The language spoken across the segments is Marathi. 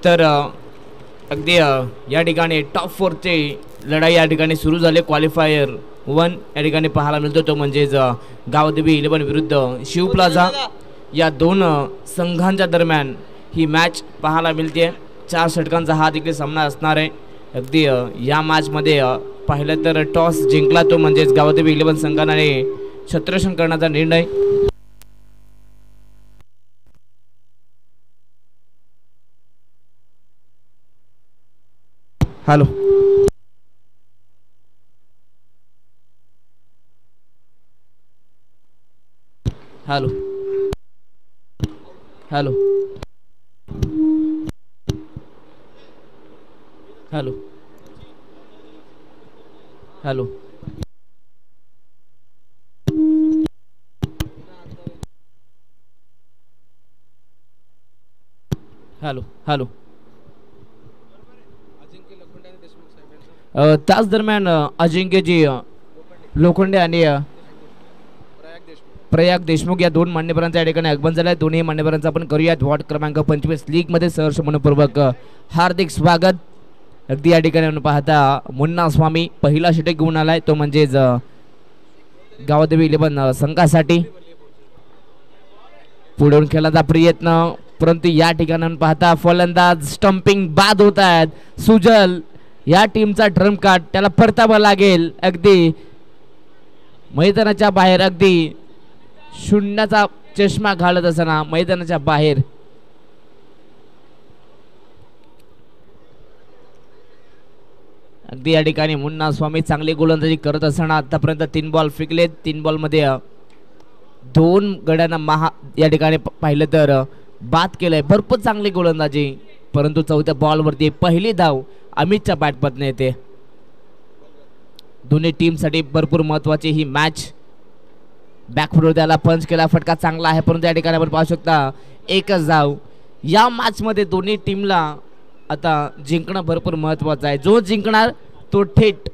तर अगदी या ठिकाणी टॉप 4ची लढाई या ठिकाणी सुरू झाली. क्वालिफायर 1 या ठिकाणी पाहायला मिळतो तो म्हणजेच गावदेवी 11 विरुद्ध शिव प्लाझा. या दोन संघांच्या दरम्यान ही मॅच पाहायला मिळते. 4 षटकांचा हा देखील सामना असणार आहे. अगदी या मॅचमध्ये पाहिलं तर टॉस जिंकला तो म्हणजेच गावदेवी 11 संघाने क्षेत्ररक्षण करण्याचा निर्णय. Hello hello hello hello hello hello hello त्याच दरम्यान अजिंक्यजी लोखंडे आणि प्रयाग देशमुख या दोन मान्यवरांचा या ठिकाणी आगमन झालं आहे. दोन्ही मान्यवरांचा आपण करूयात वॉर्ड क्रमांक 25 लीगमध्ये सहर्ष मनपूर्वक हार्दिक स्वागत. अगदी या ठिकाणी आपण पाहता मुन्ना स्वामी पहिला षटक घेऊन आलाय तो म्हणजेच गावदेवी 11 संघासाठी. पुढून खेळण्याचा प्रयत्न परंतु या ठिकाणी आपण पाहता फलंदाज स्टंपिंग बाद होत आहेत. सुजल या टीमचा ड्रम कार्ड त्याला परतावा लागेल. अगदी मैदानाच्या बाहेर अगदी शून्याचा चष्मा घालत असताना मैदानाच्या बाहेर अगदी या ठिकाणी मुन्ना स्वामी चांगली गोलंदाजी करत असताना आतापर्यंत 3 बॉल फेकले. 3 बॉलमध्ये 2 गड्यांना या ठिकाणी पाहिलं तर बाद केलंय. भरपूर चांगली गोलंदाजी परंतु 4थ्या बॉलवरती पहिली धाव अमितच्या बॅटमधून येते. दोन्ही टीमसाठी भरपूर महत्वाची ही मॅच. बॅकफुटवर त्याला पंच केला फटका चांगला आहे परंतु या ठिकाणी आपण पाहू शकता एकच धाव. या मॅचमध्ये दोन्ही टीमला आता जिंकणं भरपूर महत्वाचं आहे. जो जिंकणार तो थेट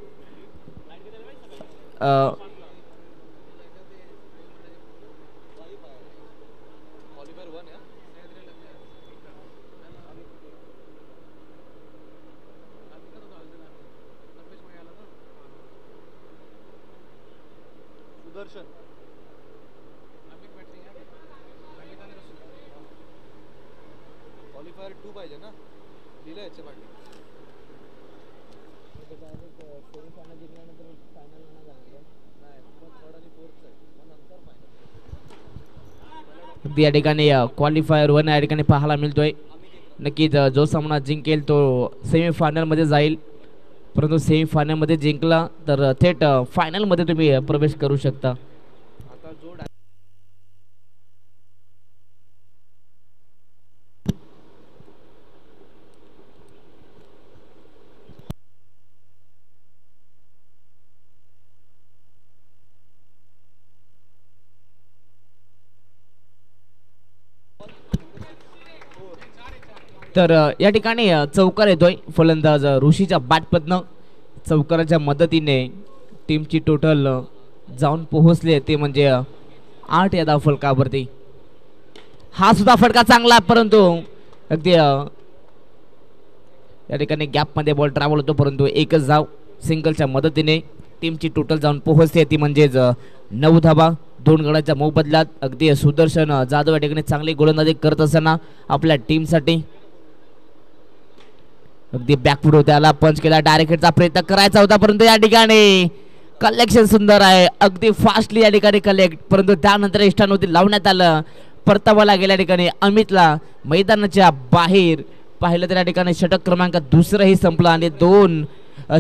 या ठिकाणी क्वालिफायर 1 या ठिकाणी पाहायला मिळतोय. नक्कीच जो सामना जिंकेल तो सेमीफायनल मध्ये जाईल परंतु सेमीफायनल मध्ये जिंकला तर थेट फायनल मध्ये तुम्ही प्रवेश करू शकता. तर या ठिकाणी चौकार येतोय फलंदाज ऋषीच्या बॅटमधनं. चौकाराच्या मदतीने टीमची टोटल जाऊन पोहोचले ते म्हणजे 8 या धावफलकावरती. हा सुद्धा फटका चांगला परंतु अगदी या ठिकाणी गॅपमध्ये बॉल ट्रॅव्हल होतो परंतु एकच धाव सिंगलच्या मदतीने टीमची टोटल जाऊन पोहोचते ती म्हणजेच 9 धावा 2 गड्यांच्या मोबदल्यात. अगदी सुदर्शन जाधव या ठिकाणी चांगली गोलंदाजी करत असताना आपल्या टीमसाठी अगदी बॅकफुट त्याला पंच केला. डायरेक्ट हिटचा प्रयत्न करायचा होता परंतु या ठिकाणी कलेक्शन सुंदर आहे. अगदी फास्टली या ठिकाणी कलेक्ट परंतु त्यानंतर इष्टांवरती लावण्यात आलं. परतावाला गेल्या ठिकाणी अमितला मैदानाच्या बाहेर पाहिलं तर या ठिकाणी षटक क्रमांक 2ही संपला आणि 2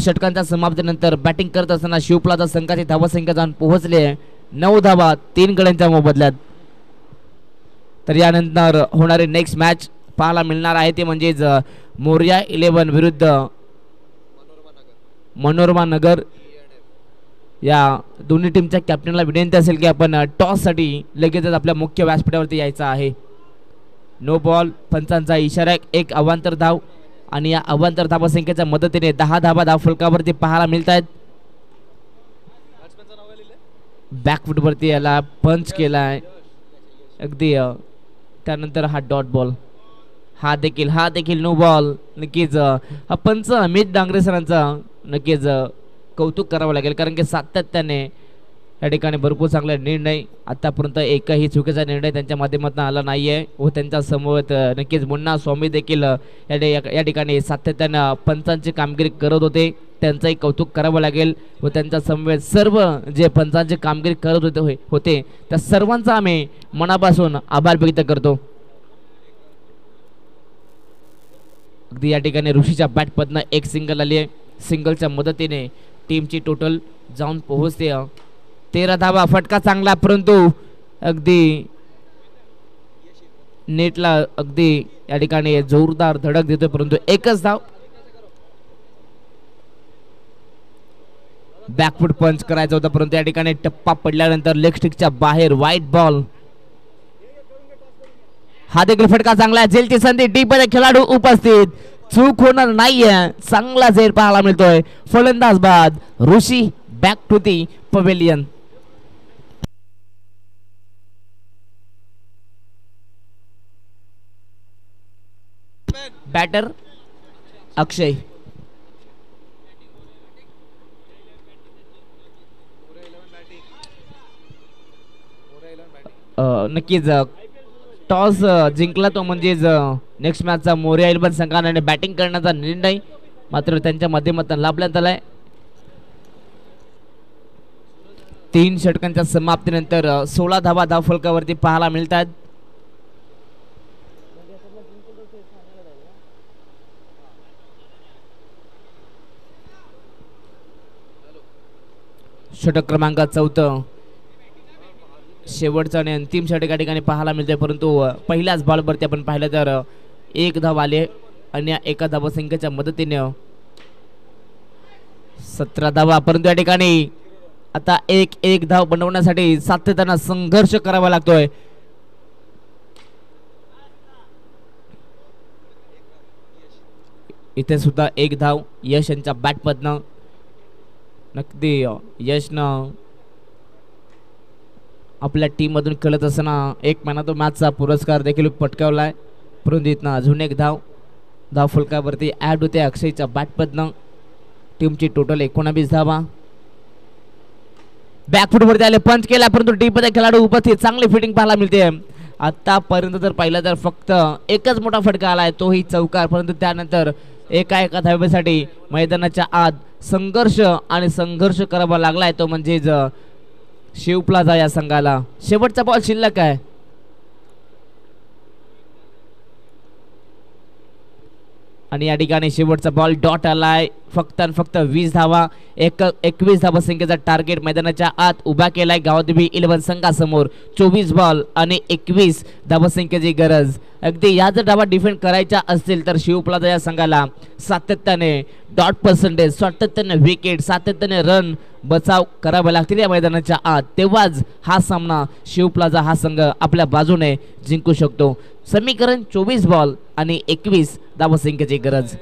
षटकांच्या समाप्तीनंतर बॅटिंग करत असताना शिवप्लाझा संघाची धावसंख्या जाऊन पोहोचले 9 धावा 3 गड्यांच्या मोबदल्यात. तर यानंतर होणारे नेक्स्ट मॅच पाहायला मिळणार आहे ते म्हणजेच मोरया 11 विरुद्ध मनोरमा नगर. या दोन्ही टीमच्या कॅप्टनला विनंती असेल की आपण टॉस साठी लगेचच आपल्या मुख्य व्यासपीठावरती यायचं आहे. नो बॉल पंचांचा इशारा. 1 अवांतर धाव आणि या अवांतर धावा संख्येच्या मदतीने 10 धावा धावफलकावरती पाहायला मिळत आहेत. बॅकफुटवरती याला पंच केलाय. अगदी त्यानंतर हा डॉट बॉल. हा देखील नो बॉल. नक्कीच हा पंच अमित डांगरे सरांचा नक्कीच कौतुक करावं लागेल, कारण की सातत्याने या ठिकाणी भरपूर चांगला निर्णय, आतापर्यंत एकही चुकीचा निर्णय त्यांच्या माध्यमातून आला नाहीये व त्यांच्या समोर नक्कीच मुन्ना स्वामी देखील या ठिकाणी सातत्यानं पंचांची कामगिरी करत होते. त्यांचंही कौतुक करावं लागेल व त्यांच्या समवेत सर्व जे पंचांची कामगिरी करत होते त्या सर्वांचा आम्ही मनापासून आभार व्यक्त करतो. अगदी या ठिकाणी ऋषीच्या बॅटमधनं एक सिंगल आली आहे. सिंगलच्या मदतीने टीमची टोटल जाऊन पोहोचते 13 धावा. फटका चांगला, परंतु अगदी नेटला अगदी या ठिकाणी जोरदार धडक देतोय, परंतु एकच धाव. बॅकफुट पंच करायचा होता, परंतु या ठिकाणी टप्पा पडल्यानंतर लेग स्टिकच्या बाहेर वाईट बॉल. हा देखील फटका चांगला आहे. झेलची संधी, डीप मध्ये खेळाडू उपस्थित, चूक होणार नाहीये. चांगला झेल पाहायला मिळतोय. फलंदाज बाद. Rishi back to the pavilion. Batter Akshay. नक्कीच टॉस जिंकला तो म्हणजेच नेक्स्ट मॅचचा मोरे एलेवन संघाने बॅटिंग करण्याचा निर्णय मात्र त्यांच्या माध्यमातून लाभण्यात आलाय. 3 षटकांच्या समाप्तीनंतर 16 धावा धावफलकावरती पाहायला मिळतात. षटक क्रमांक 4 शेवटचा आणि अंतिम षटक या ठिकाणी पाहायला मिळते, परंतु पहिल्याच बॉलवरती आपण पाहिलं तर 1 धाव आले आणि एका धावसंख्येच्या मदतीने 17 धावा. परंतु या ठिकाणी आता एक धाव बनवण्यासाठी सातत्यानं संघर्ष करावा लागतोय. इथे सुद्धा 1 धाव यश यांच्या बॅटमधनं. नक्की यशनं आपल्या टीम मधून खेळत असताना एक मॅन ऑफ द मॅचचा पुरस्कार देखील पटकावलाय, परंतु इथनं अजून 1 धाव फलकावरती ऍड होते अक्षयच्या बॅटमधनं. टीमची टोटल 19 धावा. बॅकफुट वरती आले, पंच केला, परंतु टीम मध्ये खेळाडू उपस्थित, चांगली फिटिंग पाहायला मिळते. आतापर्यंत जर पाहिलं तर फक्त एकच मोठा फटका आलाय, तोही चौकार, परंतु त्यानंतर एका धावेसाठी मैदानाच्या आत संघर्ष करावा लागलाय, तो म्हणजेच शिव प्लाझा या संघाला. शेवटचा बॉल शिल्लक आहे. आणि या ठिकाणी शेवटचा बॉल डॉट आलाय. फक्त 20 धावा, 21 धावा संख्येचा टार्गेट मैदानाच्या आत उभा केलाय गावदेवी 11 संघासमोर. 24 बॉल आणि 21 धावा संख्येची गरज. अगदी या जर धावा डिफेंड करायच्या असतील तर शिव प्लाझा या संघाला सातत्याने डॉट पर्सेंटेज, सातत्याने विकेट, सातत्याने रन बचाव करावे लागतील या मैदानाच्या आत, तेव्हाच हा सामना शिव प्लाझा हा संघ आपल्या बाजूने जिंकू शकतो. समीकरण 24 बॉल आणि 21 धावा संख्येची गरज.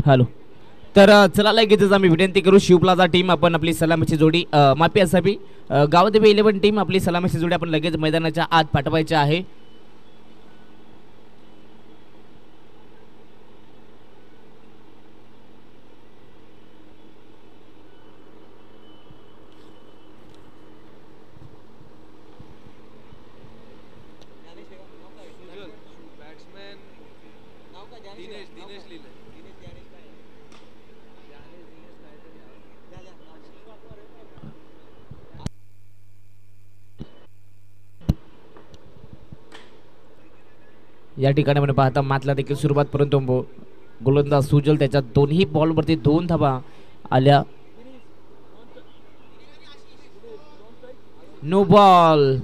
हॅलो, तर चला लगेचच आम्ही विनंती करू शिव प्लाझा टीम आपण आपली सलामीची जोडी माफी असावी, गावदेवी 11 टीम आपली सलामीची जोडी आपण लगेच मैदानाच्या आत पाठवायची आहे. या ठिकाणी आपण पाहता मॅचला देखील सुरुवात, परंतु गोलंदाज सुजल त्याच्या दोन्ही बॉलवरती 2 धावा आल्या. No ball.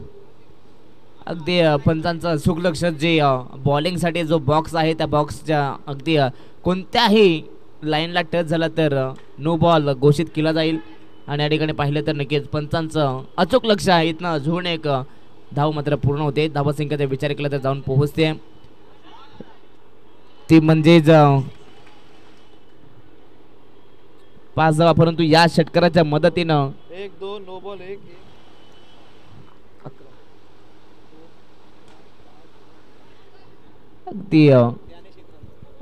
अगदी पंचांचं अचूक लक्ष जे बॉलिंगसाठी जो बॉक्स आहे त्या बॉक्सच्या अगदी कोणत्याही लाईनला टच झाला तर नो बॉल घोषित केला जाईल. आणि या ठिकाणी पाहिलं तर नक्कीच पंचांचं अचूक लक्ष आहे. इथनं अजून एक धाव मात्र पूर्ण होते. धावसंख्येचा विचार केला तर जाऊन पोहोचते ती म्हणजेच 5 धावा. परंतु या षटकाराच्या मदतीनं 1-2 नो बॉल 1 अगदी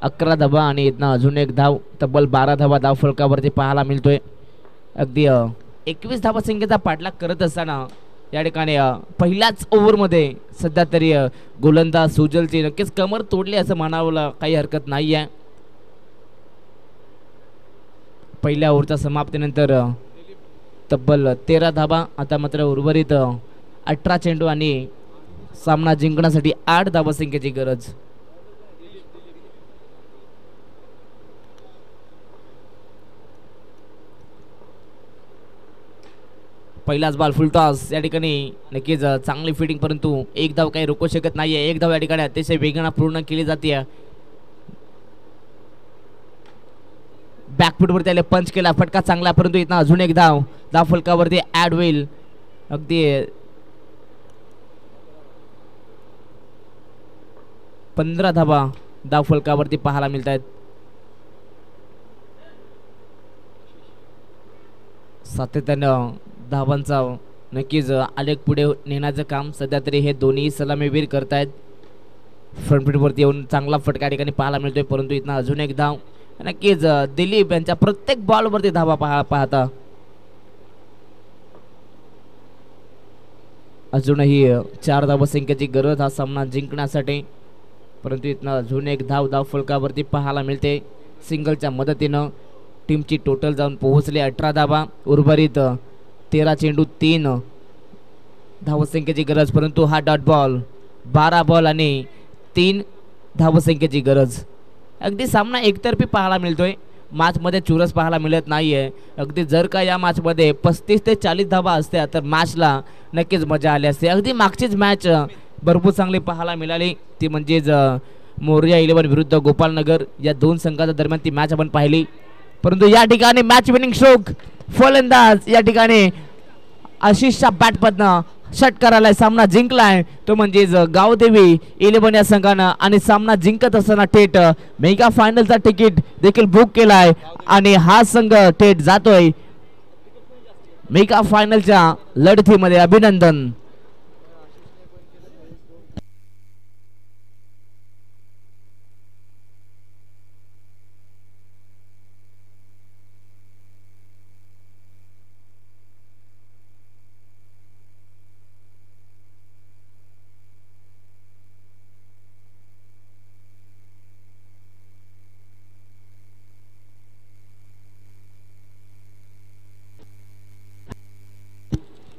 11 धावा आणि इथनं अजून एक धाव तब्बल 12 धावा धाव फलकावरती पाहायला मिळतोय. अगदी 21 धावा संख्येचा पाठलाग करत असताना या ठिकाणी पहिल्याच ओव्हरमध्ये सध्या तरी गोलंदाज सुजलची नक्कीच कमर तोडली असं म्हणावं काही हरकत नाही आहे. पहिल्या ओव्हरच्या समाप्तीनंतर तब्बल 13 धावा. आता मात्र उर्वरित 18 चेंडू आणि सामना जिंकण्यासाठी 8 धावा संख्येची गरज. पहिलाच बॉल फुल टॉस. या ठिकाणी नक्कीच चांगली फिटिंग परंतु एक धाव काही रोखू शकत नाहीये. एक धाव या ठिकाणी अतिशय वेगाने पूर्ण केली जाते. बॅकफुटवरती आले पंच केला फटका चांगला परंतु इथं अजून एक धाव धाव फलकावरती ऍड होईल. अगदी 15 धावा धाव फलकावरती पाहायला मिळत आहेत. सातत्यानं धावांचा नक्कीच आलेख पुढे नेण्याचं काम सध्या तरी हे दोन्ही सलामीवीर करतायत. फ्रंटफुटवरती येऊन चांगला फटका ठिकाणी पाहायला मिळतोय परंतु इथं अजून एक धाव. नक्कीच दिलीप यांच्या प्रत्येक बॉलवरती धावा पाहता अजूनही 4 धावा संख्येची गरज हा सामना जिंकण्यासाठी. परंतु इथनं अजून एक धाव फलकावरती पाहायला मिळते. सिंगलच्या मदतीनं टीमची टोटल जाऊन पोहोचले 18 धावा. उर्वरित 13 चेंडू 3 धावसंख्येची गरज परंतु हा डॉट बॉल 12 बॉल आणि 3 धावसंख्येची गरज. अगदी सामना एकतर्फी पाहायला मिळतोय. मॅचमध्ये चुरस पाहायला मिळत नाहीये. अगदी जर का या मॅचमध्ये 35 ते 40 धावा असत्या तर मॅचला नक्कीच मजा आली असते. अगदी मागचीच मॅच भरपूर चांगली पाहायला मिळाली ती म्हणजेच मोरया 11 विरुद्ध गोपालनगर या दोन संघाच्या दरम्यान ती मॅच आपण पाहिली. परंतु या ठिकाणी मॅच विनिंग स्ट्रोक फलंदाज या ठिकाणी आशिषच्या बॅटमधनं षटकाराला सामना जिंकलाय तो म्हणजेच गावदेवी 11 या संघानं. आणि सामना जिंकत असताना थेट मेगा फायनलचा तिकीट देखील बुक केलाय आणि हा संघ थेट जातोय मेगा फायनलच्या लढतीमध्ये. अभिनंदन.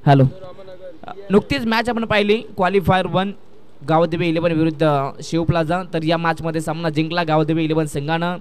हॅलो. नुकतीच मॅच आपण पाहिली क्वालिफायर 1 गावदेवी 11 विरुद्ध शिव प्लाझा. तर या मॅचमध्ये सामना जिंकला गावदेवी 11 संघानं